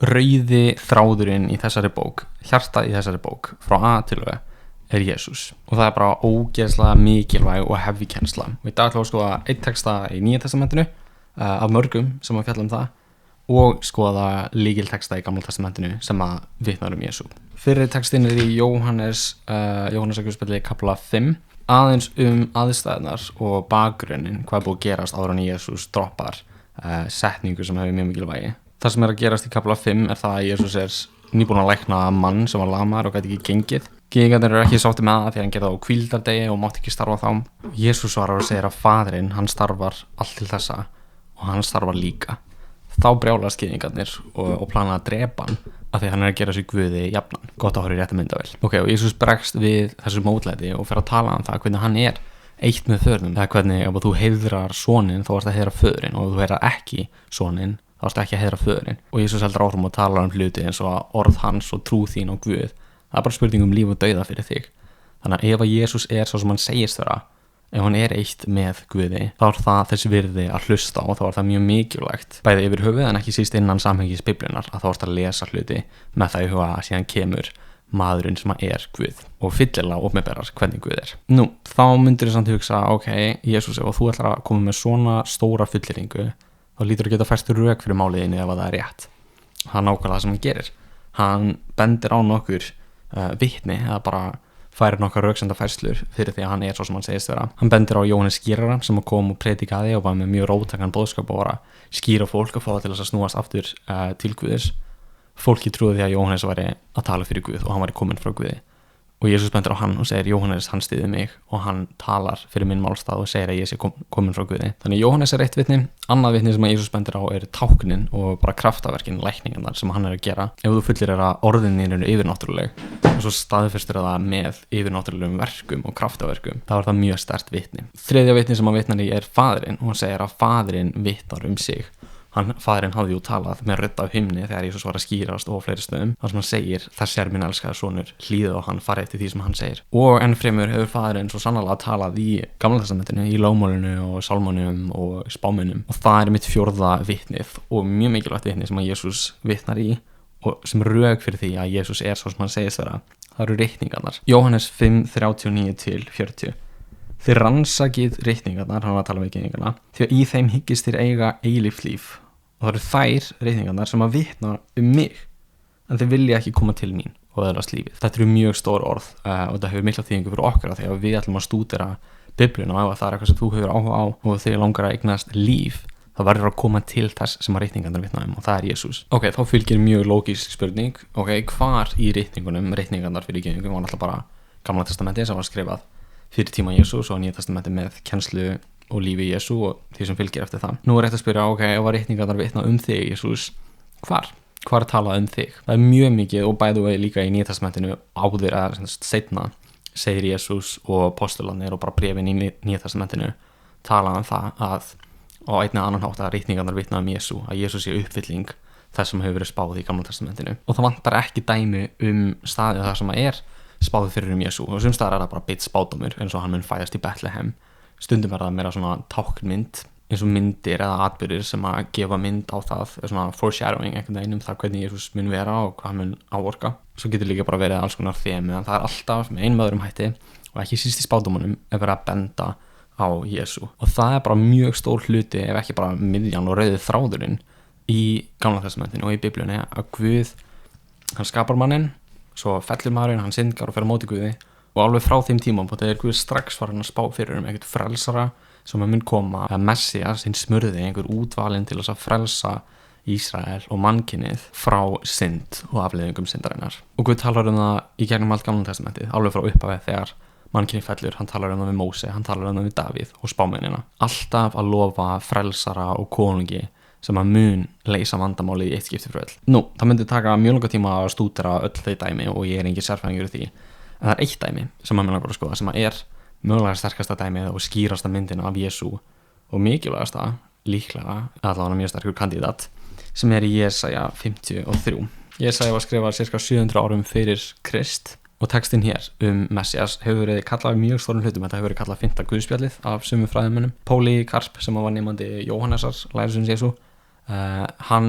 rauði þráðurinn í þessari bók, hjartað í þessari bók frá A til Ö er Jesús og það er bara ógeðslega mikilvæg og heavy kennsla. Og í dag ætlum við að skoða einn texta í Nýja testamentinu af mörgum sem að fjalla um það og skoða lykiltexta í Gamla testamentinu sem að vitnar um Jesú. Fyrri textin er í Jóhannesarguðspjalli kapla 5, aðeins um aðstæðnar og bakgrunnin, hvað er búið að gerast áður en Jesús droppar setningu sem hefur mjög mikilvægi. Það sem er að gerast í kapla 5 er það að Jesús er nýbúinn að lækna mann sem var lamaður og gæti ekki gengið. Gyðingarnir eru ekki sátti með það því hann gerði það á hvíldardegi og mátti ekki starfa þá. Jesús svarar og segir að faðirinn, hann starfar allt til þessa og hann starfar líka. Þá brjálast gyðingarnir og plana að drepa hann af því hann er að gera sig Guði jafnan. Gott að horfa í rétta myndavél. Og Jesús bregst við þessu mótlæti og fer að tala um það hvernig hann er eitt með föðurnum. Það er hvernig ef þú heiðrar soninn þá ert að heiðra föðurinn og ef þú heiðrar ekki soninn þá ertu ekki að heiðra föðurinn. Og Jesús heldur áfram og talar um hluti eins og orð hans og trú þín og Guð. Það er bara spurning um líf og dauða fyrir þig. Þannig að ef að Jesús er svo sem hann segist vera, ef hann er eitt með Guði, þá er það þess virði að hlusta og þá er það mjög mikilvægt bæði yfir höfuð en ekki síst innan samhengis Biblíunnar að þá ertu að lesa hluti með það í huga að síðan kemur maðurinn sem er Guð og fyllilega opinberar hvernig Guð er. Nú, þá myndir þið samt hugsa, Jesús, ef þú ætlar að koma með svona stóra fullyrðingu, þá lítur að geta fært rök fyrir máliðinni ef það er rétt. Það er nákvæmlega það sem hann gerir. Hann bendir á nokkur vitni eða bara færir nokkar röksendafærslur fyrir því að hann er svo sem hann segist vera. Hann bendir á Jóhannes skýraran sem kom og predikaði og var með mjög róttakan boðskap og var að skýra fólk og fá það til þess að snúast aftur til Guðs. Fólki trúði því að Jóhannes væri að tala fyrir Guð og hann væri kominn frá Guði. Og Jesús bendir á hann og segir Jóhannes hann styður mig og hann talar fyrir minn málstað og segir að ég sé kominn frá Guði. Þannig Jóhannes er eitt vitni. Annað vitni sem að Jesús bendir á er táknin og bara kraftaverkin, lækningarnar sem hann er að gera. Ef þú fullir að orðinir eru yfirnáttúruleg og svo staðfestir það með yfirnáttúrulegum verkum og kraftaverkum, þá er það mjög sterkt vitni. Þriðja vitni sem hann vitnar í er faðirinn og hann segir að faðirinn vitnar um sig. Faðirinn hafði jú talað með rödd af himni þegar Jesús var að skýrast og á fleiri stöðum þar sem hann segir, þessi er minn elskaði sonur, hlýðið á hann, farið eftir því sem hann segir. Og enn fremur hefur faðirinn svo sannarlega talað í Gamla testamentinu, í Lögmálinu og Sálmunum og Spámunum og það er mitt fjórða vitnið og mjög mikilvægt vitnið sem að Jesús vitnar í og sem rök fyrir því að Jesús er svo sem hann segist vera. Það eru reikningarnar. Jóhannes 5:39-40. Þið rannsakið reikningarnar, hann var að tala við gyðingana, því að í þeim hyggist þér eiga eilíft líf og það eru þær reikningarnar sem að vitna um mig en þið vilja ekki koma til mín og öðlast lífið. Þetta eru mjög stór orð og þetta hefur mikla þýðingu fyrir okkar þegar við ætlum að stúdera Biblíuna og ef það er eitthvað sem þú hefur áhuga á og þig langar að eignast líf, það verður að koma til þess sem að reikningarnar vitna um og það er Jesús. Þá fylgir mjög lógísk spurning, hvar í reikningarnar fyrir gyðingum var alltaf bara Gamla testamenti sem var skrifað fyrir tíma Jesús og Nýja testamenti með kennslu og lífi Jesú og því sem fylgir eftir það. Nú er rétt að spyrja, ef að reikningarnar vitna um þig, Jesús, hvar talað um þig? Það er mjög mikið og bæði og líka í Nýja testamentinu áður að seinna segir Jesús og apostolarnir og bara bréfin í Nýja testamentinu tala um það að á einn eða annan hátt að reikningarnar vitna um Jesú, að Jesús sé uppfylling þess sem hefur verið spáð í Gamla testamentinu. Og það vantar ekki dæmi um staðið þar sem að er spáði fyrir Jesú og sumstaðar er það bara beitt spádómur eins og hann mun fæðast í Betlehem. Stundum er það meira svona táknmynd eins og myndir eða atburðir sem að gefa mynd á það, svona foreshadowing einhvern veginn um það hvernig Jesús mun vera og hvað hann mun áorka. Svo getur líka bara verið alls konar þemu en það er alltaf með einum öðrum hætti og ekki síst í spádómunum er verið að benda á Jesú og það er bara mjög stór hluti ef ekki bara miðjan og rauði þráðurinn í Gamla testamentinu og í Biblíunni að Guð, hann skapar manninn, svo fellur maðurinn, hann syndgar og fer á móti Guði og alveg frá þeim tímum og þegar Guð strax var hann að spá fyrir einhvern frelsara sem mun koma, að Messias, hinn smurði, einhver útvalinn til þess að frelsa Ísrael og mannkynið frá synd og afleiðingum syndarinnar. Og Guð talar um það í gegnum allt Gamla testamentið, alveg frá upphafi þegar mannkynið fellur, hann talar um það við Móse, hann talar um það við Davíð og spámennina. Alltaf að lofa frelsara og konungi sem að mun leysa vandamáli í eitt skipti fyrir öll. Nú, það myndi taka mjög langa tíma að stúdera öll þau dæmi og ég er engin sérfræðingur í því. En það er eitt dæmi sem að mér langar að skoða sem að er mögulega sterkasta dæmið og skýrasta myndin af Jesú og mikilvægasta, líklega, allavega mjög sterkur kandidat, sem er í Jesaja 53. Jesaja var skrifað cirka 700 árum fyrir Krist og textin hér Messias hefur verið kallað mjög stórum hlutum. Þetta hefur verið kallað 5. Guðspjallið af sumum fræðimönnum. Póli Karp sem var nemandi Jóhannesar lærisveins Jesú Hann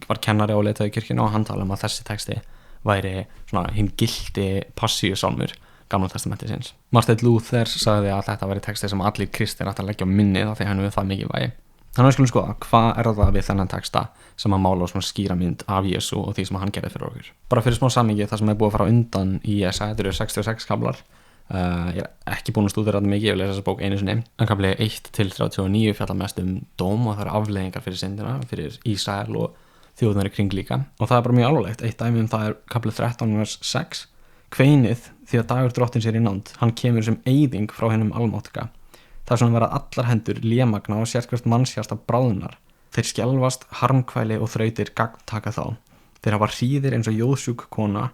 var kennari á leiðtogakirkjunni og hann talaði að þessi texti væri svona hinn gildi passíusálmur Gamla testamentisins. Martin Luther sagði að þetta væri texti sem allir kristir ætti að leggja á minnið af því hann við það mikið vægi. Þannig að við skulum skoða hvað það við þennan texta sem að mála svona skýra mynd af Jesú og því sem hann gerði fyrir okkur. Bara fyrir smá samhengi, það sem búið að fara undan í Jesaja, þetta eru 66 kaflar. Ég ekki búin að stúdera þetta mikið, ég lesa þessa bók einu sinni. En kafli 1-39 fjallar mest dóm og það eru afleiðingar fyrir syndina, fyrir Ísrael og þjóðirnar í kring líka. Og það er bara mjög alvarlegt. Eitt dæmi það er kafli 13 vers 6. Kveinið því að dagur drottins er í nánd, hann kemur sem eyðing frá hinum almáttuga. Það er svona verið allar hendur lémagna og sérhvert mannshjarta bráðnar. Þeir skelfast, harmkvæli og þrautir gagntaka þá. Þeir hafa hríðir eins og jóðsjúk kona,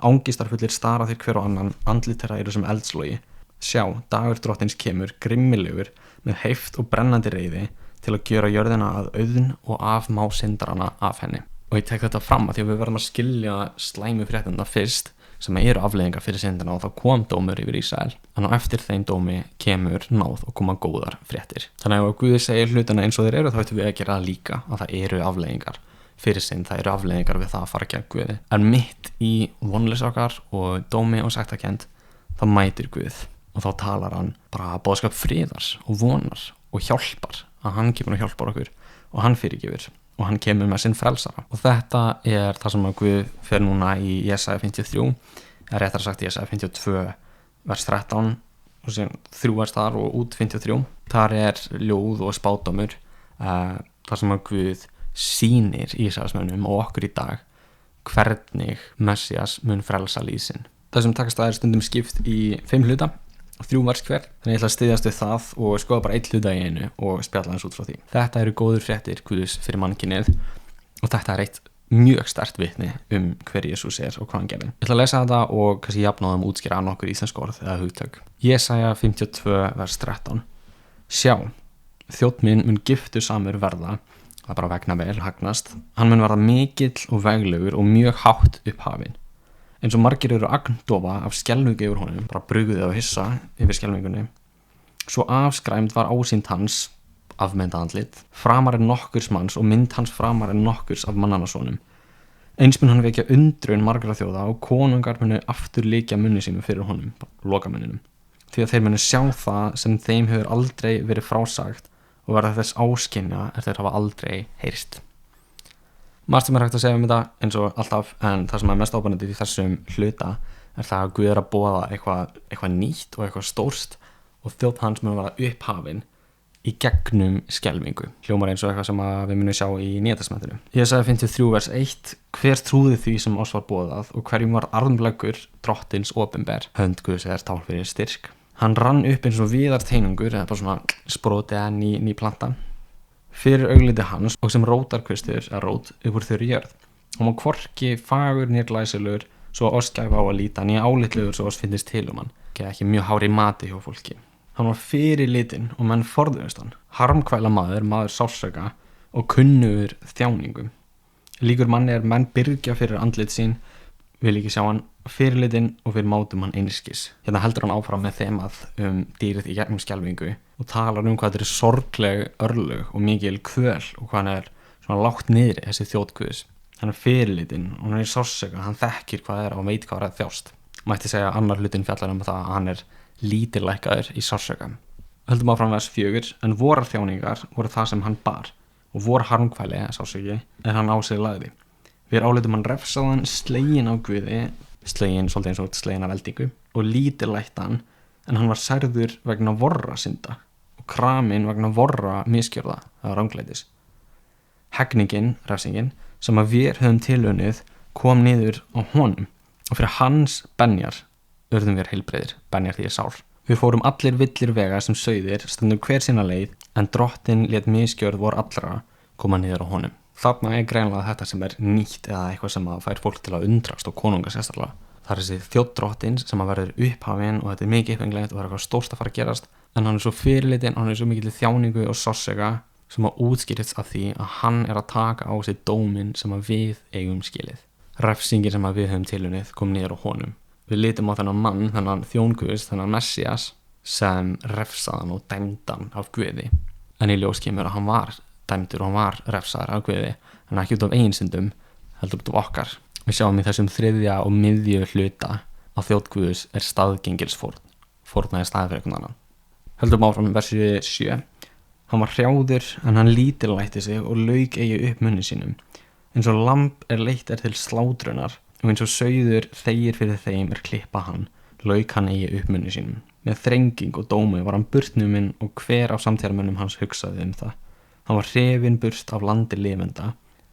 ángistarfullir stara þeir hver og annan, andlit þeirra eru sem eldslogi. Sjá, dagur drottins kemur, grimmilegur, með heift og brennandi reiði, til að gjöra jörðina að auðn og afmá syndarana af henni. Og ég tek þetta fram að því að við verðum að skilja slæmu fréttina fyrst, sem eru afleiðingar fyrir syndina og þá kom dómur yfir Ísrael. Þannig að eftir þeim dómi kemur náð og koma góðar fréttir. Þannig að ef Guð segir hlutina eins og þeir eru þá ættum við að gera það líka, að það eru afleiðingar fyrir synd, það eru afleiðingar við það að fara gegn Guði. En mitt í vonleysi okkar og dómi og sektarkennd þá mætir Guð og þá talar hann bara boðskap friðar og vonar og hjálpar, að hann kemur og hjálpar okkur og hann fyrirgefur og hann kemur með sinn frelsara. Og þetta er það sem að Guð fer núna í Jesaja 53, er réttar sagt Jesaja 52 vers 13 og síðan 3 vers þar og út 53. Þar er ljóð og spádómur, þar sem að Guð sýnir Ísraelsmönnum og okkur í dag hvernig Messias mun frelsa lífsinn. Þessum texta er stundum skipt í 5 hluta, 3 vers hver, þannig ég ætla að styðjast við það og skoða bara 1 hluta í einu og spjalla hans út frá því. Þetta eru góður fréttir Guðs fyrir mannkynið og þetta er eitt mjög sterkt vitni hver Jesús er og hvað hann gerði. Ég ætla að lesa þetta og kannski jafnáðum útskýra nokkur íslensk orð eða hugtök. Jesaja 52 vers 13. Sjá, þjónn minn mun giftusamur verða, það er bara vegna vel hagnast, hann mun verða mikill og veglegur og mjög hátt upphafinn. Eins og margir eru agndofa af skelfingu yfir honum, bara brugðið og hissa yfir skelfingunni. Svo afskræmd var ásýnd hans, afmynda andlit, framar en nokkurs manns og mynd hans framar en nokkurs af mannanasonum. Eins mun hann vekja undrun margra þjóða og konungar munu aftur líkja munni sínum fyrir honum, lokamunninum. Því að þeir munu sjá það sem þeim hefur aldrei verið frásagt og verða þess áskynja þeir hafa aldrei heyrst. Margt sem er hægt að segja þetta eins og alltaf, en það sem er mest ábærandi í þessum hluta er það að Guð er að boða eitthvað nýtt og eitthvað stórst og þjónn hans mun vera upphafinn í gegnum skelfingu. Hljómar eins og eitthvað sem við munum sjá í Nýja testamentinu. Jesaja 53 vers 1. Hver trúði því sem oss var boðað og hverjum var armleggur drottins opinber. Hönd Guðs er tál fyrir styrk. Hann rann upp eins og viðar teinungur eða bara svona spróti eða ný planta. Fyrir augliti hans og sem rótarkvistur rót upp úr þurri jörð. Hann var hvorki fagur né glæsilegur svo oss gæfa á að líta, né álitlegur svo oss finnist til hann. Ekki mjög hári mati hjá fólki. Hann var fyrir litin og menn forðuðust hann. Harmkvæla maður sársauka og kunnugur þjáningum. Líkur manni menn byrgja fyrir andlit sín, vil ekki sjá hann fyrir litin og fyrir mátum hann einskis. Hérna heldur hann áfram með þemað dýrið í gegnum skelfingu og talar hvað þetta er sorgleg örlög og mikil kvöl og hvað hann er svona lágt niðri þessi þjónn Guðs. Hann er fyrirlitin og hann er sársauka, hann þekkir hvað er og veit hvað er að þjást. Mætti segja annar hlutin fjallar það að hann er lítillækkaður í sársauka. Höldum áfram vers 4, en vorar þjáningar voru það sem hann bar og vor harmkvæli, sársauki, hann á sig lagði. Við álitum hann refsaðan, slegin á Guði, slegin svolítið eins og slegin af eldingu og lítillættan, en hann var særður vegna vorra synda og kramin vegna vorra misgjörða eða ranglætis. Hegningin, refsingin, sem að við höfum tilunnið kom niður á honum og fyrir hans benjar urðum við heilbrigðir, benjar því sár. Við fórum allir villir vega sem sauðir, stundum hver sína leið, en drottin lét misgjörð vor allra koma niður á honum. Þarna er greinlega þetta sem er nýtt eða eitthvað sem að fær fólk til að undrast og konunga sérstaklega. Það er þessi þjónn drottins sem að verður upphafinn og þetta er mikið uppengilegt og það er eitthvað stórt að fara að gerast, en hann er svo fyrirlitin og hann er svo mikil þjáningu og sársauka sem að útskýrist af því að hann er að taka á sig dóminn sem að við eigum skilið. Refsingin sem að við höfum tilunnið kom niður á honum. Við litum á þennan mann, þennan þjónn Guðs, þennan Messias sem refsaðan og dæmdan af Guði. En í ljós kemur að hann var dæmdur og hann var refsaður af Guði, en ekki út af eigin syndum heldur út af okkar. Við sjáum í þessum þriðja og miðju hluta að þjóð Guðs staðgengilsfórn, fórnaði staði fyrir einhvern annan. Höldum áfram versi 7. Hann var hrjáður en hann lítillætti sig og lauk eigi upp munni sínum. Eins og lamb leitt til slátrunar og eins og sauður þegir fyrir þeim klippa hann, lauk hann eigi upp munni sínum. Með þrenging og dómi var hann burtnuminn og hver af samtíðarmönnum hans hugsaði það. Hann var hrifinn burt af landi lifenda.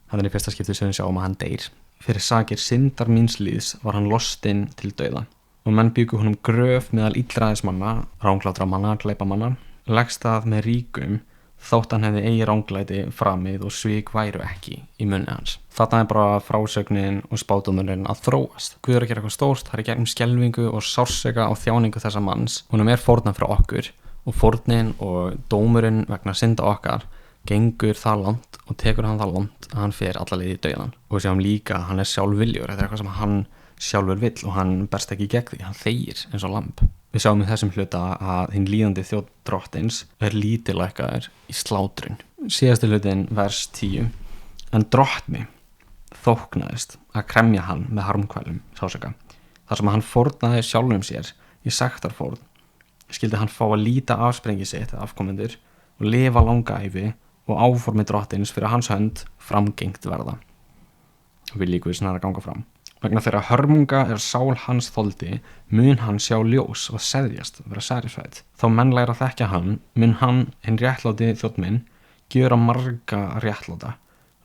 Það í fyrsta skipti sem við sjáum að hann deyr. Fyrir sakir syndar míns líðs var hann lostinn til dauða. Og menn bjuggu honum gröf meðal illræðismanna, ranglátramanna, glæpamanna, leggst það með ríkum, þótt hann hefði eigi ranglæti framið og svik væru ekki í munni hans. Þarna bara frásögnin og spádómurinn að þróast. Guð að gera eitthvað stórt, það gegnum skelfingu og sársauka og þjáningu þessa manns. Honum fórnað fyrir okkur og fórnin og dómurinn vegna synda okkar gengur það langt og tekur hann það langt að hann fer alla leið í dauðan. Og sjáum líka að hann sjálfviljur, þetta eitthvað sem hann sjálfur vill og hann berst ekki gegn því, hann þegir eins og lamb. Við sjáum í þessum hluta að hinn líðandi þjóð drottins lítillækkaður í slátrun. Síðasti hlutin vers 10. En drottni þóknaðist að kremja hann með harmkvælum sásöka. Þar sem hann fórnaði sjálfum sér í sektarfórn, skildi hann fá að líta afsprengi sitt afkomendur og lifa langa ævi og áformi drottins fyrir hans hönd framgengt verða. Vil líka snara ganga fram. Vegna þeirra hörmunga sál hans þoldi, mun hann sjá ljós og seðjast, vera satisfied. Þá menn læra að þekkja hann, mun hann, hinn réttláti þjónn minn, gjöra marga réttláta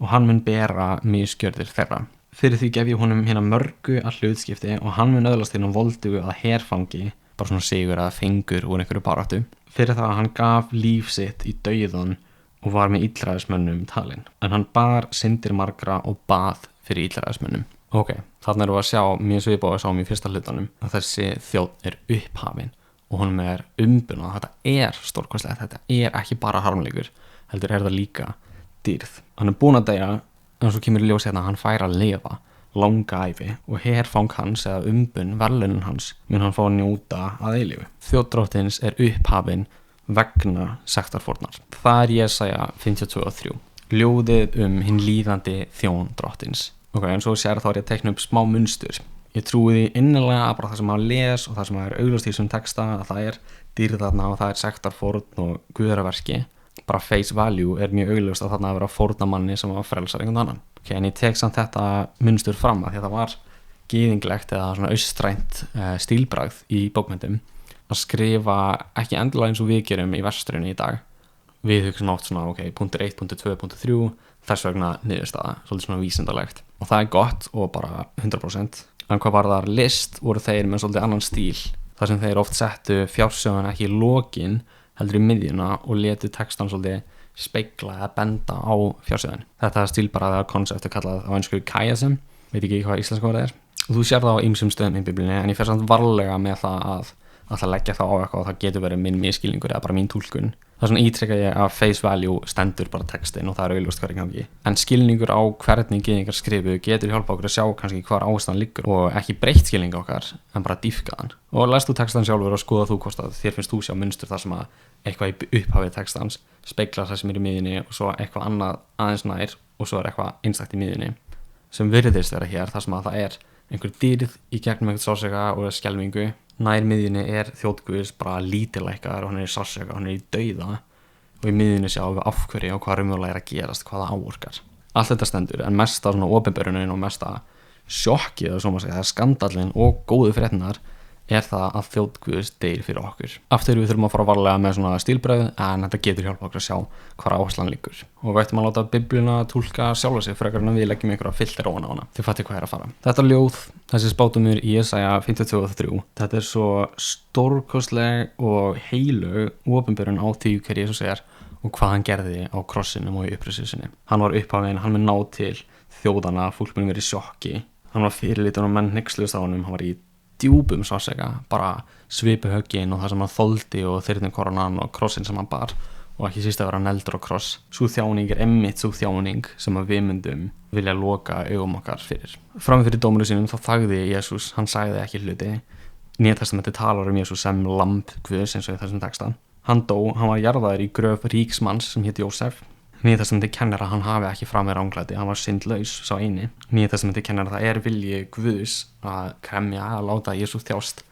og hann mun bera misgjörðir þeirra. Fyrir því gef ég honum hérna mörgu að hlutskipti og hann mun öðlast hérna voldugu að herfangi, bara svona sigur að fengur úr einhverju baráttu. Fyrir það að hann gaf líf sitt í dauðan og var með illræðismönnum talinn. En hann bar syndir margra og bað fyrir illræðismönnum. Ok, þarna erum við að sjá mjög svipað og sáum í fyrsta hlutanum að þessi þjóð upphafin og honum umbunað. Þetta stórkostlegt, þetta ekki bara harmleikur, heldur það líka dýrð. Hann búinn að deyja en svo kemur í ljós hérna að hann fær að lifa langa ævi og herfang hans eða umbun verðlaunin hans mun hann fá að njóta að eilífu. Þjóð drottins upphafin vegna sektarfórnar. Það Jesaja 52:3. Ljóðið hinn líðandi þjón drottins. Ok, en svo sér þá ég að tekna upp smá munstur. Ég trúi því innilega að bara það sem maður les og það sem maður augljóst í þessum texta að það dýrð þarna og það sektarfórn og guðraverki. Bara face value mjög augljóst að þarna að vera fórnamanni sem var frelsar einhvern annan. Ok, en ég tek samt þetta munstur fram að því að það var gyðinglegt eða svona austrænt stílbragð í bókmenntum að skrifa ekki endilega eins og við gerum í vestrinu í dag. Við hugsaum oft svona, ok, punktur 1, punktur 2, punktur 3, þess vegna niðurstaða, svolítið svona vísindalegt. Og það gott og bara 100%. En hvað var þar list, voru þeir með svolítið annan stíl. Þar sem þeir oft settu fjársögun ekki í lokin, heldur í miðjuna og letu textan svolítið spegla eða benda á fjársögun. Þetta stílbaraða konseptu kallað á ensku chiasm, veit ekki hvað íslenska orðið Og þú sér það á ýmsum stöðum í biblíunni, en ég fer samt varlega með það að leggja það á eitthvað og það getur verið minn misskilningur eða bara mín túlkun. Það er svona ítrekka ég að face value stendur bara textin og það augljóst hvað gangi. En skilningur á hvernig gyðingar skrifu getur hjálpa okkur að sjá kannski hvar ástæðan liggur og ekki breytt skilning okkar, en bara dýpkaðan. Og lestu textan sjálfur og skoða þú hvort að þér finnst þú sjá munstur þar sem að eitthvað í upphafið textans speglar það sem í miðjunni og svo eitthvað annað aðeins nær og svo eitthvað einstakt í miðjunni sem virðist vera hér þar sem að það einhver dýrð í gegnum eitthvað sársauka og skelfingu. Nær miðjunni þjóð Guðs bara lítillækkaður og hann í sársauka, hann í dauða og í miðjunni sjáum við af hverju og hvað raunverulega að gerast, hvað það áorkar. Allt þetta stendur, en mesta svona opinberunin og mesta sjokkið og svo maður segja, það skandallinn og góðu fréttinar það að þjóð Guðs deyr fyrir okkur. Aftur við þurfum að fara varlega með svona stílbröð, en þetta getur hjálpa okkur að sjá hvar áherslan liggur. Og við ættum að láta Biblíuna túlka sjálfa sig frekar en að við leggjum einhverja filter ofan á hana. Þið fattir hvað að fara. Þetta ljóð, þessi spádómur í Jesaja 52:3, þetta svo stórkostleg og heilög opinberun á því hver Jesús og hvað hann gerði á krossinum og í upprisu sinni. Hann var upphafinn, hann mun ná til þjóðana, fólk mun verið í sjokki. Hann var fyrirlítinn og menn hneykslust á honum, hann var í djúpum sársauka, bara svipuhöggin og það sem hann þoldi og þyrnin koronan og krossin sem hann bar og ekki síst að vera neldur á kross. Sú þjáning einmitt sú þjáning sem við myndum vilja loka augum okkar fyrir. Fram fyrir dómuru sínum þá þagði Jesús, hann sagði ekki hluti. Nýja testamenti talar Jesús sem lamb Guðs eins og í þessum texta. Hann dó, hann var jarðaður í gröf ríksmanns sem hét Jósef. Nýja testamenti kennir að hann hafi ekki framið ranglæti, hann var syndlaus, sá eini. Nýja testamenti kennir að það vilji Guðs að kremja, að láta Jesú þjást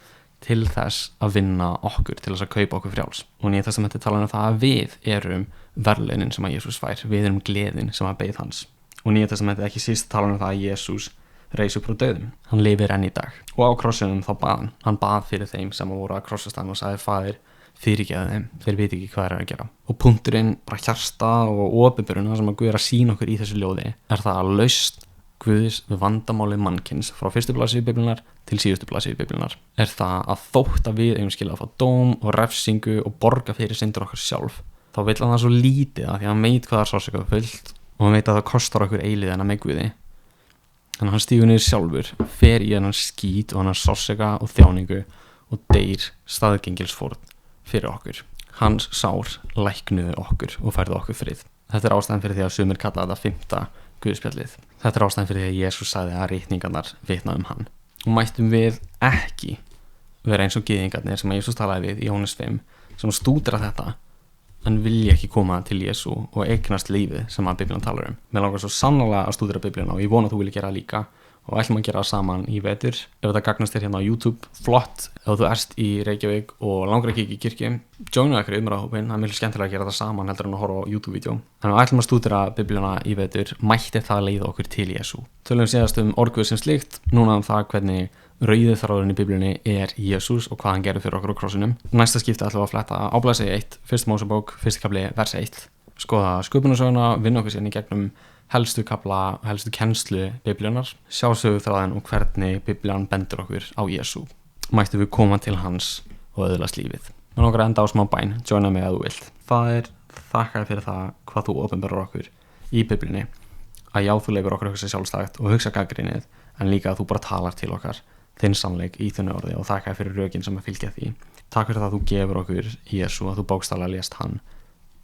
til þess að vinna okkur, til þess að kaupa okkur frjáls. Og Nýja testamenti talar það að við erum verðlaunin sem að Jesús fær, við erum gleðin sem að beið hans. Og Nýja testamenti ekki síst talar það að Jesús reis upp frá dauðum, hann lifir enn í dag. Og á krossinum þá bað hann bað fyrir þeim sem voru að krossast hann og sagði: Faðir, fyrirgeðu þeim, þeir veit ekki hvað að gera. Og punkturinn, bara hjarta og opinberun, það sem að Guð að sýna okkur í þessu ljóði, það að lausn Guðs við vandamáli mannkins frá fyrstu blaðsíðu Biblíunnar til síðustu blaðsíðu Biblíunnar það að þótt að við eigum skilja að fá dóm og refsingu og borga fyrir syndir okkar sjálf, þá vill hann það svo lítið að því að hann veit hvað það sársauka fullt og hann veit að það kostar okkur eilíðina með Guði. Þannig að hann stígur niður sjálfur, fer í hennan skít og hennan sársauka og þjáningu og deyr staðgengilsfórn fyrir okkur. Hans sár læknuðu okkur og færðu okkur frið. Þetta ástæðan fyrir því að sumir kalla þetta 5. Guðspjallið. Þetta ástæðan fyrir því að Jesús sagði að ritningarnar vitna hann. Og mættum við ekki vera eins og gyðingarnir sem að Jesús talaði við í Jóhannes 5, sem stúdera þetta en vilja ekki koma til Jesú og eignast lífið sem að Biblían talar Mér langar svo sannarlega að stúdera Biblíuna og ég vona að þú vilja gera það líka. Og ætlum að gera það saman í vetur. Ef þetta gagnast þér hérna á YouTube, flott. Ef þú erst í Reykjavík og langar að kíkja í kirkju, joina ykkur umræðahópinn, það er mjög skemmtilega að gera það saman heldur en að horfa á YouTube-vídeó. Þannig að ætlum að stúdera Biblíuna í vetur, mætti það leiða okkur til Jesú. Tölum síðast orð Guðs sem slíkt, núna það hvernig rauði þráðurinn í Biblíunni Jesús og hvað hann gerði fyrir okkur á krossinum. Næsta skipti ætlum við að fletta á blaðsíðu 1, 1. Mósebók, 1. kafli, vers 1. Skoða sköpunarsöguna, vinna okkur síðan í gegnum helstu kafla, helstu kennslu Biblíunnar, sjá söguþráðinn og hvernig Biblían bendir okkur á Jesú. Mættum við koma til hans og öðlast lífið. Mér langar að enda á smá bæn, joina mig ef þú vilt. Faðir, þakka þér fyrir það hvað þú opinberar okkur í Biblíunni, að já, þú leifir okkur hugsa sjálfstætt og hugsa gagnrýnið, en líka að þú bara talar til okkar þinn sannleik í þunnu orði og þakka þér fyrir rökin sem að fylgja því. Takk fyrir það að þú gefur okkur Jesú, að þú bókstaflega lést hann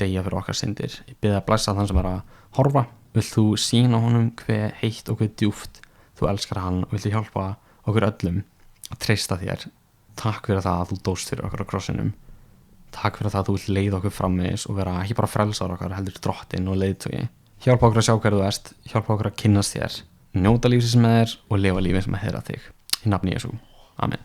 deyja fyrir okkar syndir. Ég bið að blessa þann sem er að horfa. Vill þú sýna honum hve heitt og hve djúpt þú elskar hann og vill þú hjálpa okkur öllum að treysta þér. Takk fyrir það að þú dóst fyrir okkur á krossinum. Takk fyrir það að þú vill leiða okkur framvegis og vera ekki bara frelsar okkar, heldur drottinn og leiðtogi. Hjálpa okkur að sjá hver þú ert, hjálpa okkur að kynnast þér, njóta lífsins með þér og lifa lífið sem að heyra þig. Í nafni Jesú. Amen.